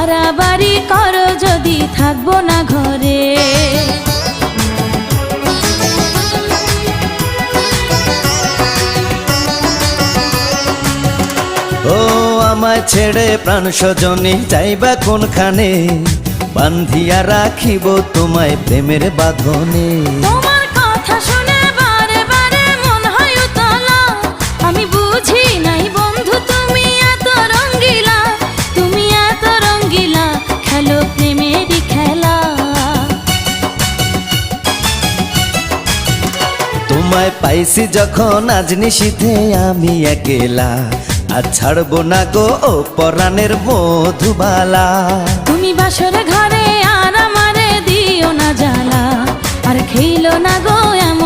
বাড়াবাড়ি করো যদি থাকবো না ঘরে। ও আমায় ছেড়ে প্রাণ স্বজনে যাইবা কোনখানে, বান্ধিয়া রাখিব তোমায় প্রেমের বাঁধনে। তোমার কথা শুনে বারে বারে মন হয় উতলা, আমি বুঝি নাই বন্ধু তুমি এত রঙ্গিলা, তুমি এত রঙ্গিলা, খেলো প্রেমেরই খেলা। তোমায় পাইছি যখন আজ নিশীথে আমি একেলা, আর ছাড়বো না গো ও পরাণের মধুবালা। তুমি বাসর ঘরে আর আমারে দিও না জ্বালা, আর খেইলো না গো এমন